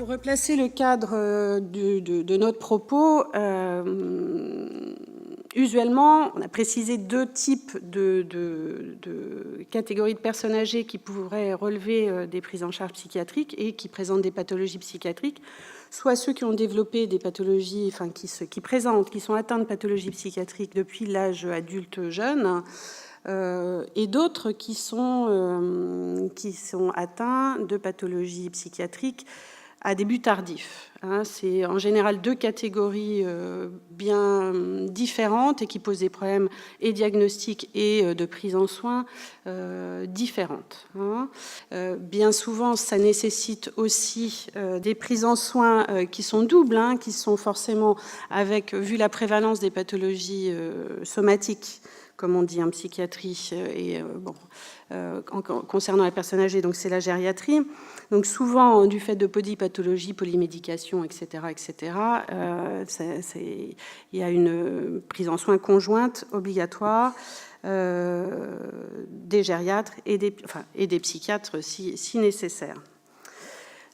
Pour replacer le cadre de notre propos, usuellement, on a précisé deux types de catégories de personnes âgées qui pourraient relever des prises en charge psychiatriques et qui présentent des pathologies psychiatriques, soit ceux qui ont développé des pathologies, enfin qui sont atteints de pathologies psychiatriques depuis l'âge adulte jeune, et d'autres qui sont atteints de pathologies psychiatriques à début tardif. C'est en général deux catégories bien différentes et qui posent des problèmes et diagnostiques et de prise en soins différentes. Bien souvent, ça nécessite aussi des prises en soins qui sont doubles, qui sont forcément avec, vu la prévalence des pathologies somatiques, comme on dit en psychiatrie, et concernant la personne âgée, donc c'est la gériatrie. Donc souvent, du fait de polypathologie, polymédication, etc., il y a une prise en soins conjointe obligatoire des gériatres et des psychiatres si nécessaire.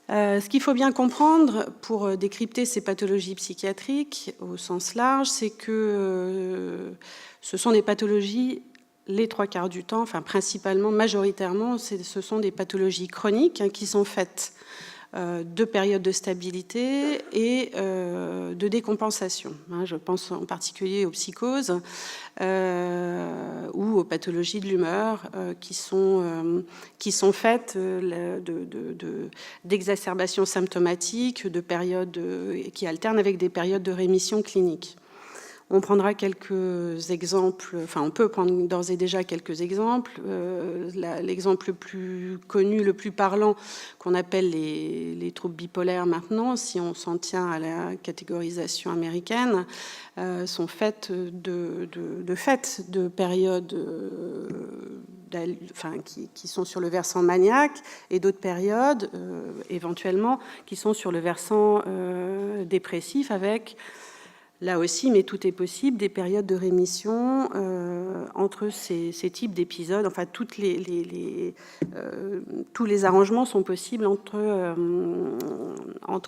Ce qu'il faut bien comprendre pour décrypter ces pathologies psychiatriques au sens large, c'est que ce sont des pathologies, les trois quarts du temps, enfin principalement, majoritairement, ce sont des pathologies chroniques qui sont faites de périodes de stabilité et de décompensation. Je pense en particulier aux psychoses ou aux pathologies de l'humeur qui sont faites d'exacerbations symptomatiques, de périodes qui alternent avec des périodes de rémission clinique. On prendra quelques exemples, enfin on peut prendre d'ores et déjà quelques exemples. L'exemple le plus connu, le plus parlant, qu'on appelle les troubles bipolaires maintenant, si on s'en tient à la catégorisation américaine, sont faites de périodes qui sont sur le versant maniaque et d'autres périodes, éventuellement, qui sont sur le versant dépressif avec... Là aussi, mais tout est possible, des périodes de rémission entre ces types d'épisodes. Enfin, tous les arrangements sont possibles entre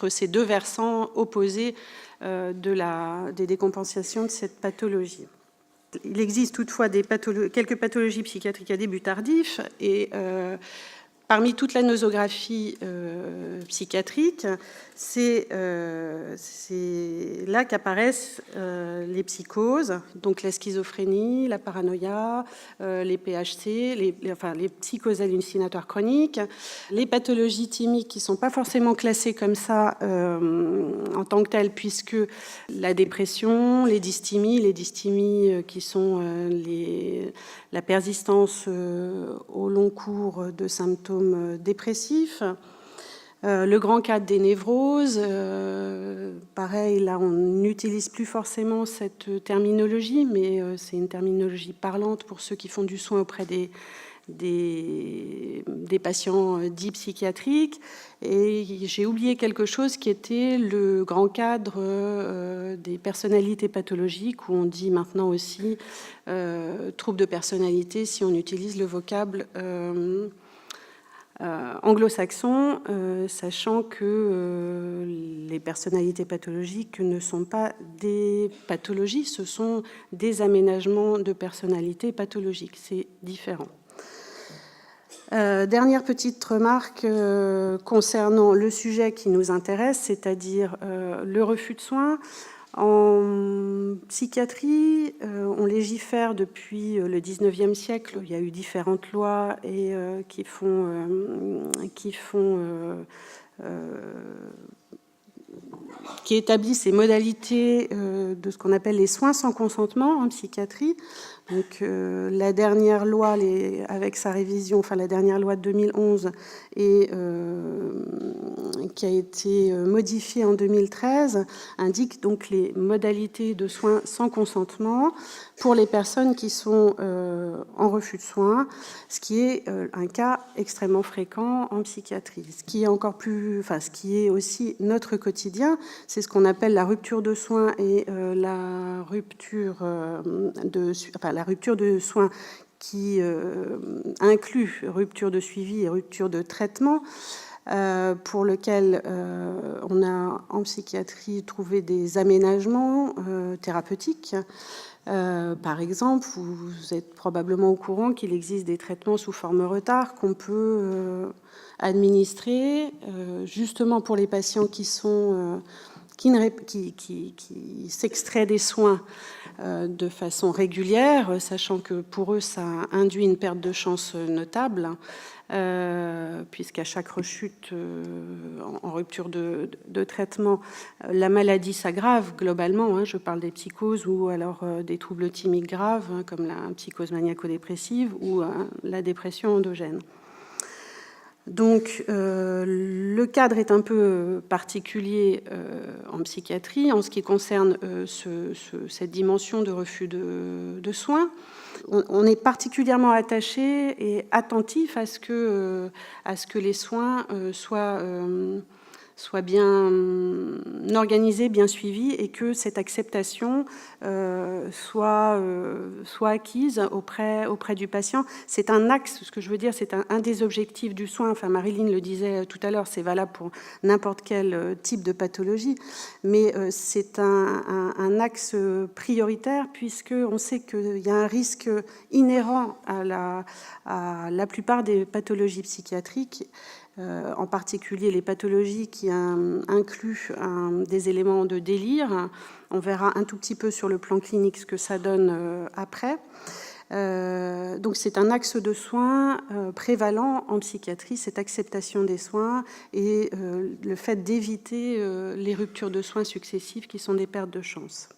ces deux versants opposés des décompensations de cette pathologie. Il existe toutefois quelques pathologies psychiatriques à début tardif et parmi toute la nosographie psychiatrique, c'est là qu'apparaissent les psychoses, donc la schizophrénie, la paranoïa, les PHC, les psychoses hallucinatoires chroniques, les pathologies thymiques qui ne sont pas forcément classées comme ça en tant que telles, puisque la dépression, les dysthymies qui sont la persistance au long cours de symptômes dépressifs, le grand cadre des névroses, pareil, là on n'utilise plus forcément cette terminologie, mais c'est une terminologie parlante pour ceux qui font du soin auprès des patients dits psychiatriques. Et j'ai oublié quelque chose qui était le grand cadre des personnalités pathologiques, où on dit maintenant aussi troubles de personnalité si on utilise le vocable anglo-saxon, sachant que les personnalités pathologiques ne sont pas des pathologies, ce sont des aménagements de personnalité pathologique. C'est différent. Dernière petite remarque concernant le sujet qui nous intéresse, c'est-à-dire le refus de soins. En psychiatrie, on légifère depuis le 19e siècle. Il y a eu différentes lois et qui établissent ces modalités de ce qu'on appelle les soins sans consentement en psychiatrie. Donc la dernière loi, avec sa révision, enfin la dernière loi de 2011, et qui a été modifiée en 2013, indique donc les modalités de soins sans consentement pour les personnes qui sont en refus de soins, ce qui est un cas extrêmement fréquent en psychiatrie. Ce qui est aussi notre quotidien, c'est ce qu'on appelle la rupture de soins et la rupture de soins qui inclut rupture de suivi et rupture de traitement. pour lequel on a en psychiatrie trouvé des aménagements thérapeutiques. Par exemple, vous êtes probablement au courant qu'il existe des traitements sous forme retard qu'on peut administrer justement pour les patients qui s'extraient des soins de façon régulière, sachant que pour eux, ça induit une perte de chance notable, puisqu'à chaque rechute en rupture de traitement, la maladie s'aggrave globalement. Je parle des psychoses ou alors des troubles thymiques graves, comme la psychose maniaco-dépressive ou la dépression endogène. Donc, le cadre est un peu particulier en psychiatrie en ce qui concerne cette dimension de refus de soins. On est particulièrement attaché et attentif à ce que les soins soient bien organisés, bien suivis, et que cette acceptation soit acquise auprès du patient. C'est un axe, ce que je veux dire, c'est un des objectifs du soin. Enfin, Marilyn le disait tout à l'heure, c'est valable pour n'importe quel type de pathologie, mais c'est un axe prioritaire, puisqu'on sait qu'il y a un risque inhérent à la plupart des pathologies psychiatriques, en particulier les pathologies qui incluent des éléments de délire. On verra un tout petit peu sur le plan clinique ce que ça donne après. Donc c'est un axe de soins prévalent en psychiatrie, cette acceptation des soins et le fait d'éviter les ruptures de soins successives qui sont des pertes de chance.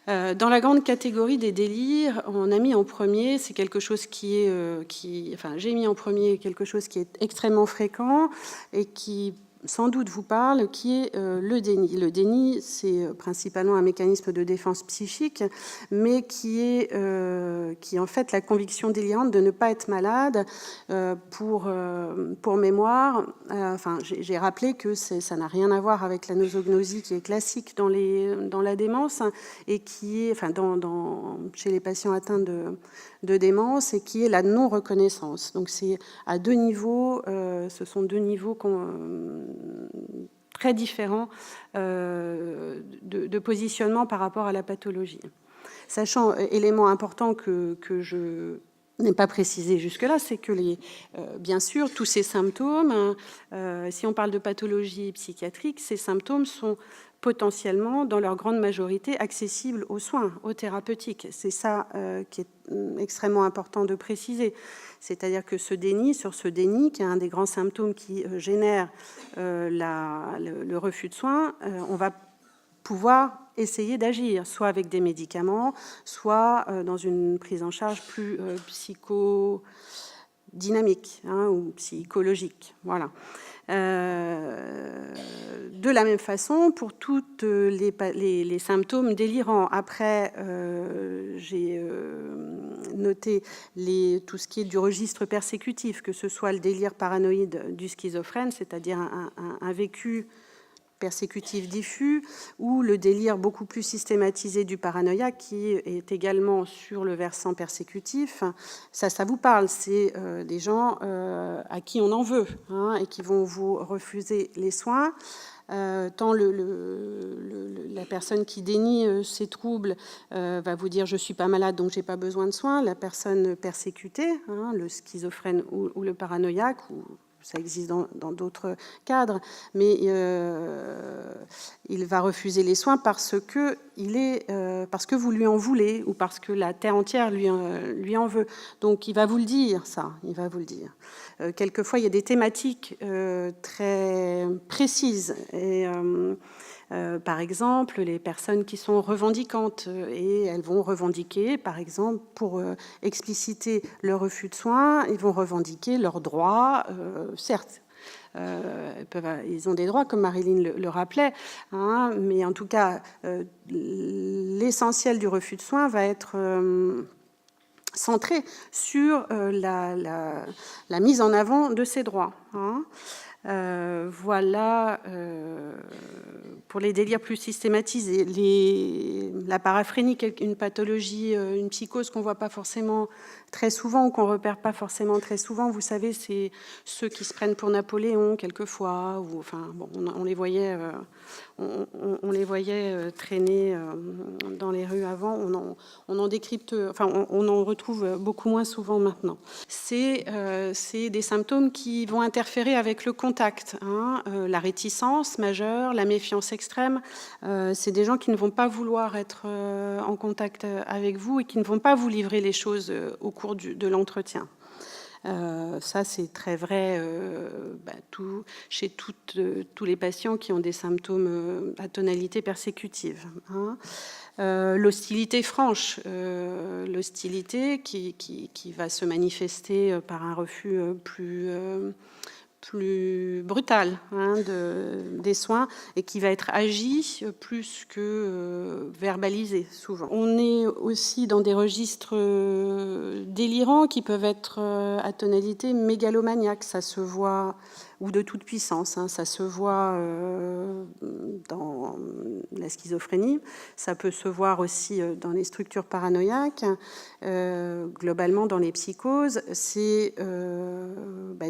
Dans la grande catégorie des délires, on a mis en premier, c'est quelque chose j'ai mis en premier quelque chose qui est extrêmement fréquent et qui sans doute vous parle, qui est le déni. Le déni, c'est principalement un mécanisme de défense psychique, mais qui est en fait la conviction délirante de ne pas être malade. Pour mémoire, j'ai rappelé que ça n'a rien à voir avec la nosognosie qui est classique dans la démence et qui est, chez les patients atteints de démence, et qui est la non-reconnaissance. Donc c'est à deux niveaux, ce sont deux niveaux très différents de positionnement par rapport à la pathologie. Sachant, élément important que je n'ai pas précisé jusque-là, c'est que bien sûr, tous ces symptômes, si on parle de pathologie psychiatrique, ces symptômes sont potentiellement, dans leur grande majorité, accessibles aux soins, aux thérapeutiques. C'est ça qui est extrêmement important de préciser. C'est-à-dire que sur ce déni, qui est un des grands symptômes qui génère le refus de soins, on va pouvoir essayer d'agir, soit avec des médicaments, soit dans une prise en charge plus psychodynamique ou psychologique. Voilà. De la même façon, pour toutes les symptômes délirants. Après, j'ai noté tout ce qui est du registre persécutif, que ce soit le délire paranoïde du schizophrène, c'est-à-dire un vécu persécutif diffus, ou le délire beaucoup plus systématisé du paranoïaque, qui est également sur le versant persécutif. Ça vous parle, c'est des gens à qui on en veut et qui vont vous refuser les soins. Tant la personne qui dénie ses troubles va vous dire « je suis pas malade, donc j'ai pas besoin de soins ». La personne persécutée, le schizophrène ou le paranoïaque, ça existe dans d'autres cadres, mais il va refuser les soins parce que vous lui en voulez ou parce que la terre entière lui en veut. Donc il va vous le dire, ça, il va vous le dire. Quelquefois, il y a des thématiques très précises et par exemple, les personnes qui sont revendicantes, et elles vont revendiquer, par exemple, pour expliciter le refus de soins, ils vont revendiquer leurs droits, certes. Ils ont des droits, comme Marilyn le rappelait, mais en tout cas, l'essentiel du refus de soins va être centré sur la mise en avant de ces droits. Voilà pour les délires plus systématisés. La paraphrénie, une pathologie, une psychose qu'on ne voit pas forcément très souvent ou qu'on ne repère pas forcément très souvent. Vous savez, c'est ceux qui se prennent pour Napoléon quelquefois. Ou, enfin, bon, on les voyait, on les voyait traîner dans les rues avant. On en décrypte, enfin, on en retrouve beaucoup moins souvent maintenant. C'est des symptômes qui vont interférer avec le contact, hein, la réticence majeure, la méfiance extrême. C'est des gens qui ne vont pas vouloir être en contact avec vous et qui ne vont pas vous livrer les choses au cours de l'entretien. Ça, c'est très vrai chez tous les patients qui ont des symptômes à tonalité persécutive. Hein. L'hostilité franche, l'hostilité qui va se manifester par un refus plus brutal, hein, des soins, et qui va être agi plus que verbalisé souvent. On est aussi dans des registres délirants qui peuvent être à tonalité mégalomaniaque, ça se voit, ou de toute puissance, hein, ça se voit dans la schizophrénie, ça peut se voir aussi dans les structures paranoïaques, globalement dans les psychoses. C'est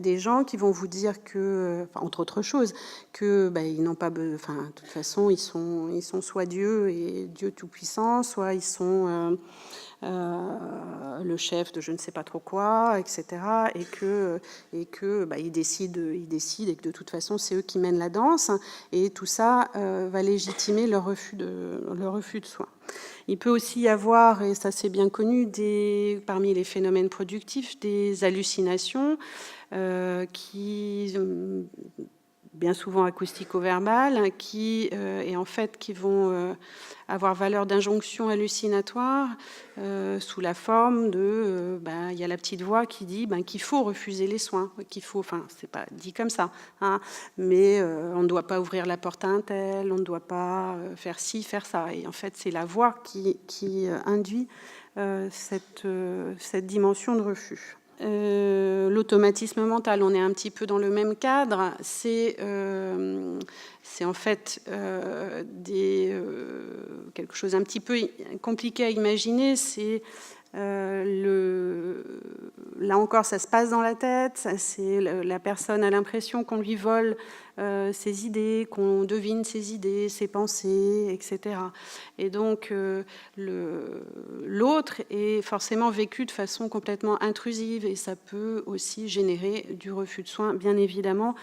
des gens qui vont vous dire que, entre autres choses, que ils n'ont pas, de toute façon, ils sont soit Dieu et Dieu tout-puissant, soit ils sont le chef de je ne sais pas trop quoi, etc. Et que ils décident et que de toute façon c'est eux qui mènent la danse, et tout ça va légitimer leur refus de soins. Il peut aussi y avoir, et ça c'est bien connu, parmi les phénomènes productifs, des hallucinations qui bien souvent acoustico-verbales, qui vont avoir valeur d'injonction hallucinatoire sous la forme de il y a la petite voix qui dit qu'il faut refuser les soins, c'est pas dit comme ça, hein, mais on ne doit pas ouvrir la porte à un tel, on ne doit pas faire ci, faire ça, et en fait c'est la voix qui induit cette dimension de refus. L'automatisme mental, on est un petit peu dans le même cadre, c'est en fait quelque chose un petit peu compliqué à imaginer, c'est là encore ça se passe dans la tête, c'est la personne a l'impression qu'on lui vole ses idées, qu'on devine ses idées, ses pensées, etc. Et donc l'autre est forcément vécu de façon complètement intrusive, et ça peut aussi générer du refus de soins, bien évidemment,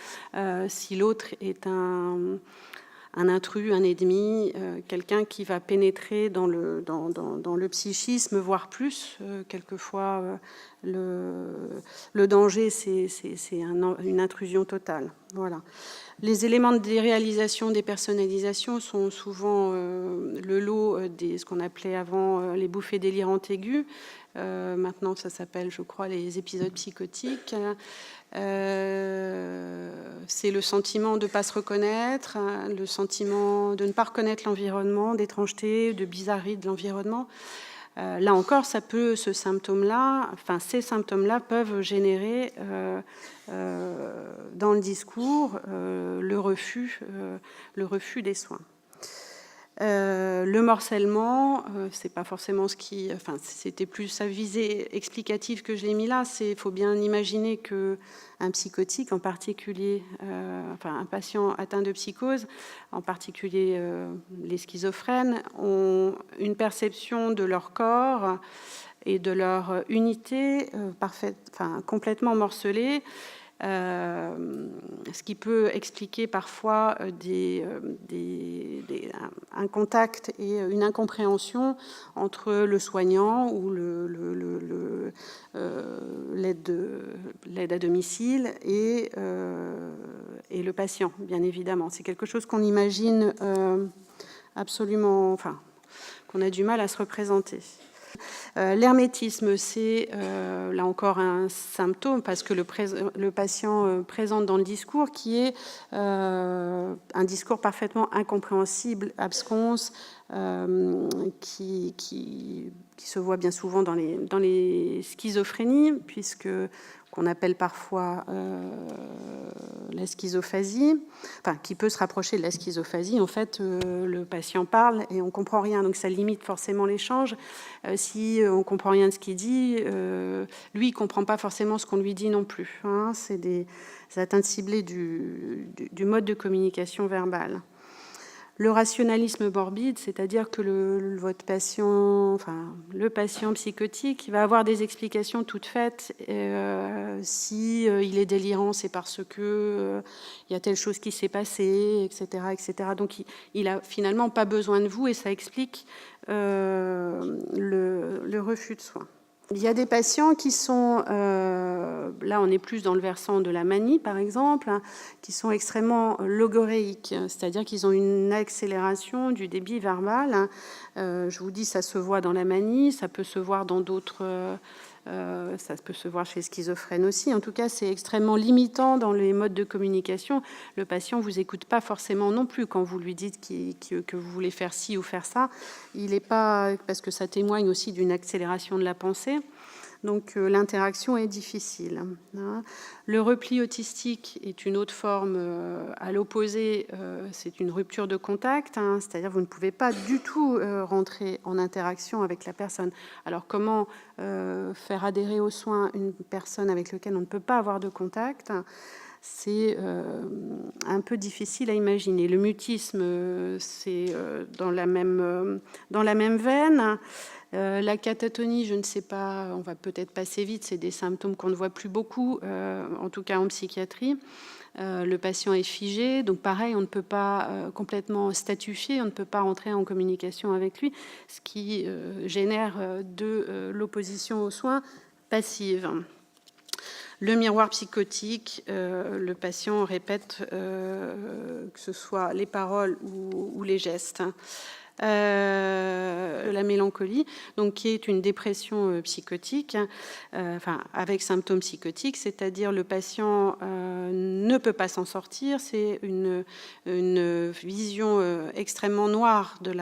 si l'autre est un intrus, un ennemi, quelqu'un qui va pénétrer dans le psychisme, voire plus. Quelquefois, le danger, c'est une intrusion totale. Voilà. Les éléments de déréalisation, dépersonnalisation sont souvent le lot ce qu'on appelait avant les bouffées délirantes aiguës. Maintenant, ça s'appelle, je crois, les épisodes psychotiques. C'est le sentiment de ne pas se reconnaître, le sentiment de ne pas reconnaître l'environnement, d'étrangeté, de bizarrerie de l'environnement. Là encore, ces symptômes-là peuvent générer dans le discours le refus des soins. Le morcellement, c'est pas forcément c'était plus sa visée explicative que je l'ai mis là. Il faut bien imaginer que un psychotique, en particulier, un patient atteint de psychose, en particulier les schizophrènes, ont une perception de leur corps et de leur unité complètement morcelée. Ce qui peut expliquer parfois un contact et une incompréhension entre le soignant ou l'aide à domicile et le patient, bien évidemment. C'est quelque chose qu'on imagine absolument, qu'on a du mal à se représenter. L'hermétisme, c'est là encore un symptôme, parce que le patient présente dans le discours qui est un discours parfaitement incompréhensible, absconce, qui se voit bien souvent dans les schizophrénies, puisque qu'on appelle parfois la schizophasie, enfin qui peut se rapprocher de la schizophasie. En fait, le patient parle et on comprend rien, donc ça limite forcément l'échange. Si on comprend rien de ce qu'il dit, lui il comprend pas forcément ce qu'on lui dit non plus. Hein. C'est des atteintes ciblées du mode de communication verbale. Le rationalisme morbide, c'est-à-dire que votre patient, enfin le patient psychotique, il va avoir des explications toutes faites. Si il est délirant, c'est parce que il y a telle chose qui s'est passée, etc., etc. Donc il a finalement pas besoin de vous et ça explique le refus de soins. Il y a des patients qui sont, là on est plus dans le versant de la manie par exemple, hein, qui sont extrêmement logoréiques, c'est-à-dire qu'ils ont une accélération du débit verbal. Hein. Je vous dis, ça se voit dans la manie, ça peut se voir dans d'autres... ça peut se voir chez les schizophrènes aussi. En tout cas, c'est extrêmement limitant dans les modes de communication. Le patient vous écoute pas forcément non plus quand vous lui dites que vous voulez faire ci ou faire ça. Il n'est pas, parce que ça témoigne aussi d'une accélération de la pensée. Donc l'interaction est difficile. Hein. Le repli autistique est une autre forme à l'opposé, c'est une rupture de contact, hein, c'est-à-dire vous ne pouvez pas du tout rentrer en interaction avec la personne. Alors comment faire adhérer aux soins une personne avec laquelle on ne peut pas avoir de contact ? C'est un peu difficile à imaginer. Le mutisme, c'est dans la même veine. La catatonie, je ne sais pas, on va peut-être passer vite, c'est des symptômes qu'on ne voit plus beaucoup, en tout cas en psychiatrie. Le patient est figé, donc pareil, on ne peut pas complètement statifier, on ne peut pas rentrer en communication avec lui, ce qui génère de l'opposition aux soins passive. Le miroir psychotique, le patient répète que ce soit les paroles ou les gestes. La mélancolie, donc qui est une dépression psychotique, enfin avec symptômes psychotiques, c'est-à-dire le patient ne peut pas s'en sortir. C'est une vision extrêmement noire de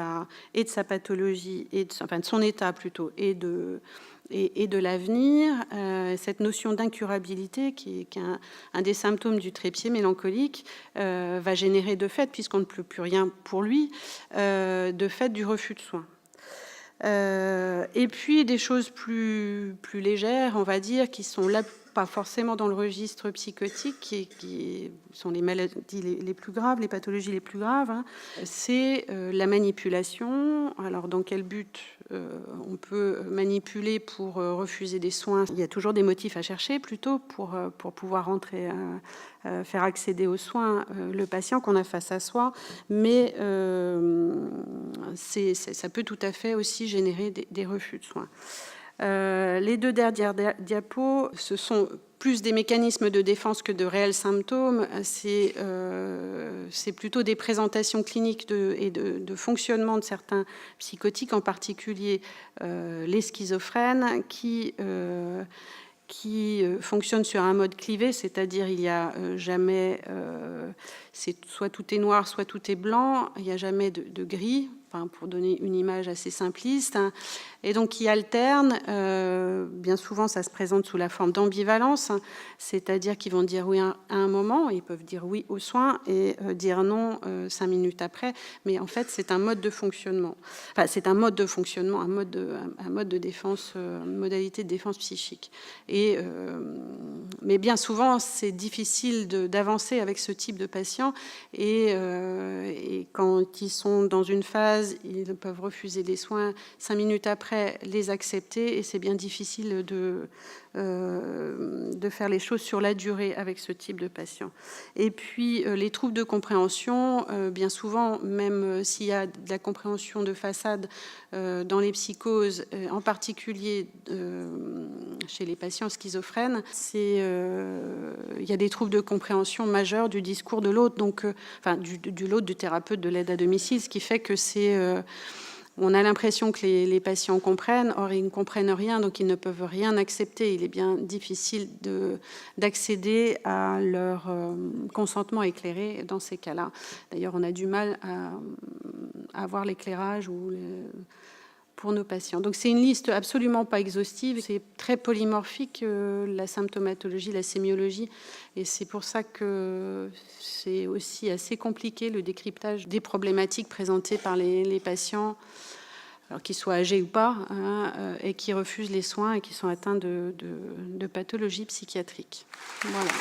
sa pathologie et de son état plutôt et de l'avenir, cette notion d'incurabilité qui est un des symptômes du trépied mélancolique va générer de fait, puisqu'on ne peut plus rien pour lui, de fait du refus de soins. Et puis des choses plus légères, on va dire, qui sont là pas forcément dans le registre psychotique, qui sont les maladies les plus graves, les pathologies les plus graves, hein. C'est la manipulation. Alors dans quel but on peut manipuler pour refuser des soins? Il y a toujours des motifs à chercher plutôt pour pouvoir rentrer, faire accéder aux soins le patient qu'on a face à soi, mais ça peut tout à fait aussi générer des refus de soins. Les deux dernières diapos, ce sont plus des mécanismes de défense que de réels symptômes. C'est plutôt des présentations cliniques et de fonctionnement de certains psychotiques, en particulier les schizophrènes, qui fonctionnent sur un mode clivé, c'est-à-dire il n'y a jamais, soit tout est noir, soit tout est blanc, il n'y a jamais de gris, pour donner une image assez simpliste, hein, et donc qui alternent. Bien souvent, ça se présente sous la forme d'ambivalence, hein, c'est-à-dire qu'ils vont dire oui à un moment, ils peuvent dire oui aux soins et dire non 5 minutes après, mais en fait, c'est un mode de fonctionnement. Enfin, c'est un mode de fonctionnement, un mode de défense, une modalité de défense psychique. Mais bien souvent, c'est difficile d'avancer avec ce type de patient, et quand ils sont dans une phase, ils peuvent refuser des soins 5 minutes après, les accepter, et c'est bien difficile de faire les choses sur la durée avec ce type de patient. Et puis les troubles de compréhension, bien souvent, même s'il y a de la compréhension de façade dans les psychoses, en particulier chez les patients schizophrènes, il y a des troubles de compréhension majeurs du discours de l'autre, donc de l'autre, du thérapeute de l'aide à domicile, ce qui fait que c'est On a l'impression que les patients comprennent, or ils ne comprennent rien, donc ils ne peuvent rien accepter. Il est bien difficile d'accéder à leur consentement éclairé dans ces cas-là. D'ailleurs, on a du mal à avoir l'éclairage pour nos patients. Donc c'est une liste absolument pas exhaustive, c'est très polymorphique, la symptomatologie, la sémiologie, et c'est pour ça que c'est aussi assez compliqué le décryptage des problématiques présentées par les patients, alors qu'ils soient âgés ou pas, et qui refusent les soins et qui sont atteints de pathologies psychiatriques. Voilà.